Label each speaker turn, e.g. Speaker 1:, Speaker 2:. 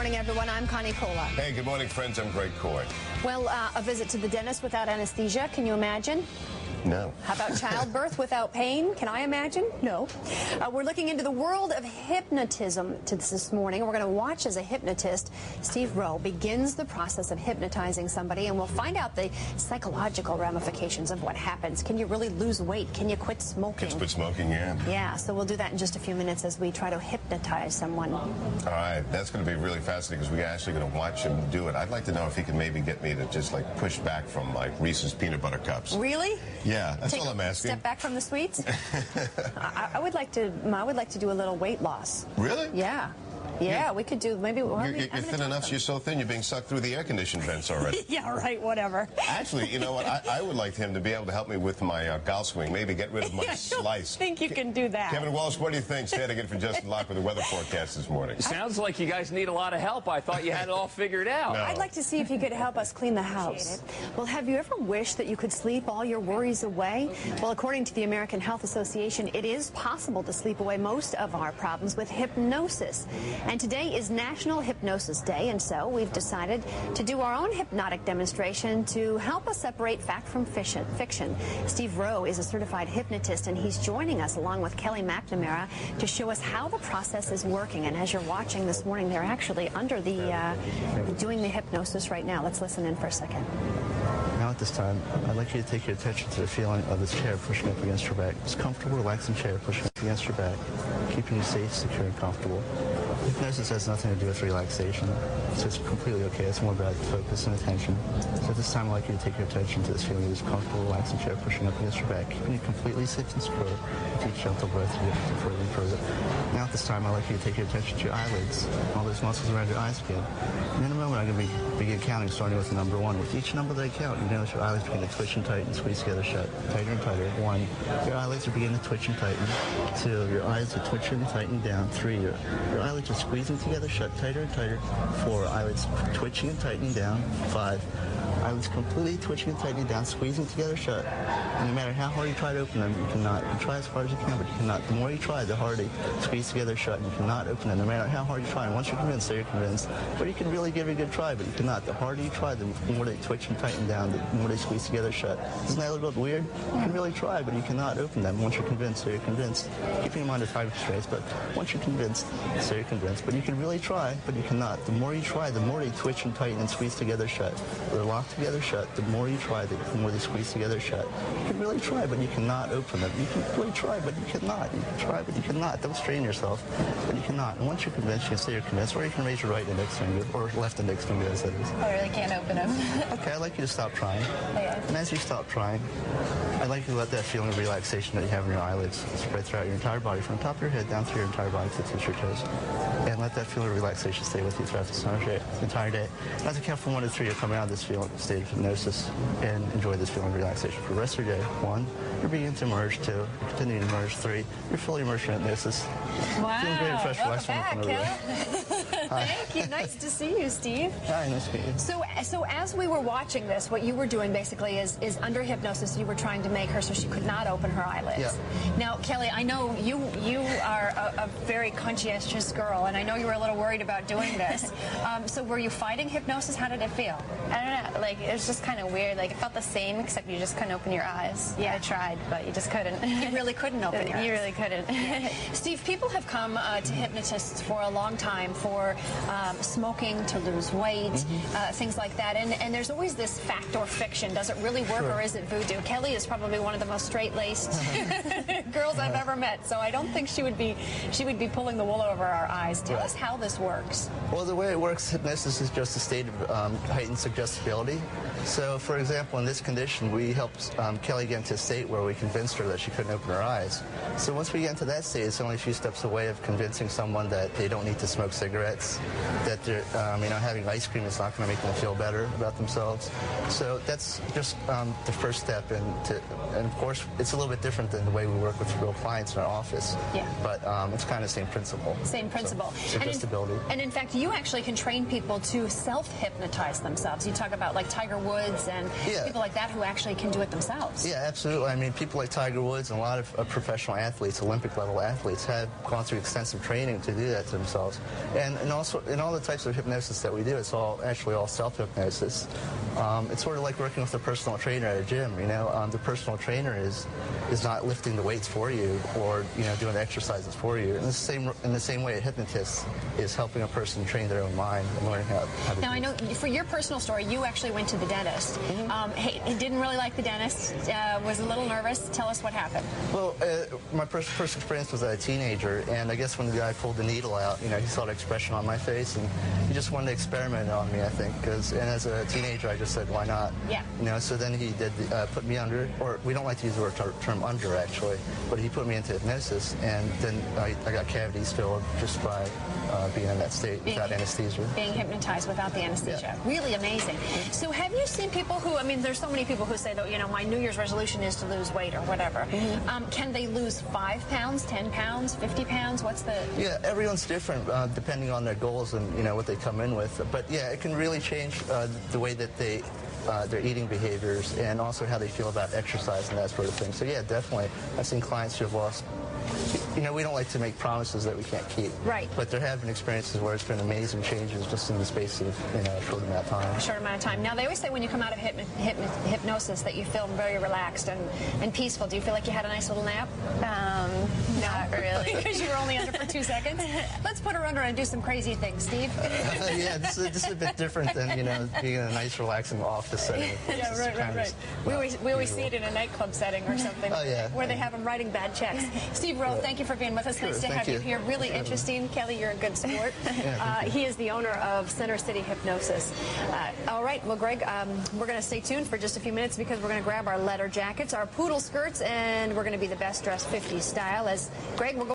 Speaker 1: morning, everyone. I'm Connie Cola.
Speaker 2: Hey, good morning, friends. I'm Greg Coy.
Speaker 1: Well, a visit to the dentist without anesthesia. Can you imagine?
Speaker 2: No.
Speaker 1: How about childbirth without pain? Can I imagine? No. We're looking into the world of hypnotism this morning. We're going to watch as a hypnotist, Steve Rowe, begins the process of hypnotizing somebody, and we'll find out the psychological ramifications of what happens. Can you really lose weight? Can you quit smoking?
Speaker 2: Just quit smoking, yeah.
Speaker 1: Yeah, so we'll do that in just a few minutes as we try to hypnotize someone.
Speaker 2: All right, that's going to be really fascinating because we're actually going to watch him do it. I'd like to know if he can maybe get me to just like push back from like Reese's peanut butter cups.
Speaker 1: Really?
Speaker 2: Yeah, that's all I'm asking.
Speaker 1: Step back from the sweets. I would like to do a little weight loss.
Speaker 2: Really?
Speaker 1: Yeah. Yeah, we could do maybe.
Speaker 2: You're thin enough. You're so thin. You're being sucked through the air-conditioned vents already.
Speaker 1: Yeah, right. Whatever.
Speaker 2: Actually, you know what? I would like him to be able to help me with my golf swing. Maybe get rid of my slice.
Speaker 1: I think you can do that.
Speaker 2: Kevin Walsh, what do you think? Standing in for Justin Locke with the weather forecast this morning.
Speaker 3: Sounds like you guys need a lot of help. I thought you had it all figured out.
Speaker 2: No.
Speaker 1: I'd like to see if you could help us clean the house. Well, have you ever wished that you could sleep all your worries away? Well, according to the American Health Association, it is possible to sleep away most of our problems with hypnosis. And today is National Hypnosis Day, and so we've decided to do our own hypnotic demonstration to help us separate fact from fiction. Steve Rowe is a certified hypnotist, and he's joining us along with Kelly McNamara to show us how the process is working. And as you're watching this morning, they're actually under the doing the hypnosis right now. Let's listen in for a second.
Speaker 4: Now at this time, I'd like you to take your attention to the feeling of this chair pushing up against your back. This comfortable, relaxing chair pushing up against your back, keeping you safe, secure, and comfortable. Hypnosis has nothing to do with relaxation, so it's completely okay. It's more about focus and attention. So at this time, I'd like you to take your attention to this feeling of this comfortable, relaxing chair pushing up against your back, keeping you completely safe and secure. With each gentle breath, you get further and further. Now at this time, I'd like you to take your attention to your eyelids, all those muscles around your eyes again. And in a moment, I'm going to begin counting, starting with the number 1. With each number that I count, you notice your eyelids begin to twitch and tighten, squeeze together shut, tighter and tighter. 1, your eyelids are beginning to twitch and tighten. 2, your eyes are twitching and tightening down. 3, your eyelids are squeezing together shut, tighter and tighter. 4, eyelids twitching and tightening down. 5, eyelids completely twitching and tightening down, squeezing together shut. And no matter how hard you try to open them, you cannot. You try as hard as you can, but you cannot. The more you try, the harder they squeeze together shut, and you cannot open them, no matter how hard you try. And once you're convinced, so you're convinced. But you can really give it a good try, but you cannot. The harder you try, the more they twitch and tighten down, the more they squeeze together shut. Isn't that a little bit weird? You can really try, but you cannot open them. Once you're convinced, so you're convinced. Keeping in mind the time constraints, but once you're convinced, so you're convinced. But you can really try, but you cannot. The more you try, the more they twitch and tighten and squeeze together shut. They're locked together shut. The more you try, the more they squeeze together shut. You can really try, but you cannot open them. You can really try, but you cannot. You can try, but you cannot. Don't strain yourself, but you cannot. And once you're convinced, you can say you're convinced, or you can raise your right index finger, or left index finger, as it is.
Speaker 5: I really can't open them.
Speaker 4: Okay, I'd like you to stop trying.
Speaker 5: Okay.
Speaker 4: And as you stop trying, I'd like you to let that feeling of relaxation that you have in your eyelids spread throughout your entire body, from the top of your head down through your entire body to the tips of your toes. And let that feeling of relaxation stay with you throughout the entire day. And as I count from 1 to 3, you'll come out of this state of hypnosis and enjoy this feeling of relaxation for the rest of your day. 1, you're beginning to emerge. 2, you're continuing to emerge. 3, you're fully immersed in hypnosis.
Speaker 1: Wow.
Speaker 4: Feeling great and fresh.
Speaker 1: Welcome back, Thank you. Nice to see you, Steve.
Speaker 4: Hi, nice to meet you.
Speaker 1: So as we were watching this, what you were doing basically is under hypnosis, you were trying to make her so she could not open her eyelids.
Speaker 4: Yeah.
Speaker 1: Now, Kelly, I know you are a very conscientious girl, and I know you were a little worried about doing this. So were you fighting hypnosis? How did it feel?
Speaker 5: I don't know. Like, it was just kind of weird. Like, it felt the same, except you just couldn't open your eyes.
Speaker 1: Yeah.
Speaker 5: I tried, but you just couldn't.
Speaker 1: You really couldn't open your eyes.
Speaker 5: You really couldn't.
Speaker 1: Steve, people have come to hypnotists for a long time for smoking, to lose weight, things like that. And there's always this fact or fiction. Does it really work, or is it voodoo? Kelly is probably one of the most straight-laced girls I've ever met, so I don't think she would be pulling the wool over our eyes. Tell us how this works.
Speaker 4: Well, the way it works, hypnosis is just a state of heightened suggestibility. So, for example, in this condition, we helped Kelly get into a state where we convinced her that she couldn't open her eyes. So once we get into that state, it's only a few steps away of convincing someone that they don't need to smoke cigarettes, that they're, having ice cream is not going to make them feel better about themselves. So that's just the first step, and of course, it's a little bit different than the way we work with real clients in our office.
Speaker 1: Yeah.
Speaker 4: But it's kind of the same principle.
Speaker 1: Same principle.
Speaker 4: So, suggestibility.
Speaker 1: And in fact, you actually can train people to self-hypnotize themselves. You talk about like Tiger Woods and people like that who actually can do it themselves.
Speaker 4: Yeah, absolutely. I mean, people like Tiger Woods and a lot of professional athletes, Olympic-level athletes, have gone through extensive training to do that to themselves. And also in all the types of hypnosis that we do, it's actually all self-hypnosis. It's sort of like working with a personal trainer at a gym. The personal trainer is not lifting the weights for you or doing the exercises for you. In the same way, a hypnotist is helping a person train their own mind and learning how to.
Speaker 1: Now I know for your personal story, you actually went to the dentist. He didn't really like the dentist. Was a little nervous. Tell us what happened.
Speaker 4: Well, my first experience was as a teenager, and I guess when the guy pulled the needle out, he saw the expression on my face, and he just wanted to experiment on me, I think. And as a teenager, I just said, why not?
Speaker 1: Yeah.
Speaker 4: So then he did put me under, or we don't like to use the word term under, actually, but he put me into hypnosis, and then I got cavities filled just by being in that state without anesthesia.
Speaker 1: Being hypnotized without the anesthesia.
Speaker 4: Yeah.
Speaker 1: Really amazing. So have you seen people who, there's so many people who say that, my New Year's resolution is to lose weight or whatever. Can they lose 5 pounds, 10 pounds, 50 pounds? What's the...
Speaker 4: Yeah, everyone's different depending on their goals and, what they come in with. But, yeah, it can really change the way that their eating behaviors and also how they feel about exercise and that sort of thing. So, yeah, definitely. I've seen clients who have lost... we don't like to make promises that we can't keep.
Speaker 1: Right.
Speaker 4: But there have been experiences where it's been amazing changes just in the space of, a short amount of time.
Speaker 1: A short amount of time. Now, they always say when you come out of hypnosis that you feel very relaxed and peaceful. Do you feel like you had a nice little nap?
Speaker 5: Not really.
Speaker 1: Because you were only under for 2 seconds? Let's put her under and do some crazy things, Steve.
Speaker 4: Yeah, this is a bit different than, being in a nice, relaxing office setting.
Speaker 1: Yeah, right. We always see it in a nightclub setting or something.
Speaker 4: Oh, yeah.
Speaker 1: Where they have them writing bad checks. Steve Rowe, thank you for being with us.
Speaker 4: Sure,
Speaker 1: nice to have you here. Really interesting. Kelly, you're a good sport. He is the owner of Center City Hypnosis. All right, well, Greg, we're going to stay tuned for just a few minutes because we're going to grab our leather jackets, our poodle skirts, and we're going to be the best dressed 50s style. As Greg, we're going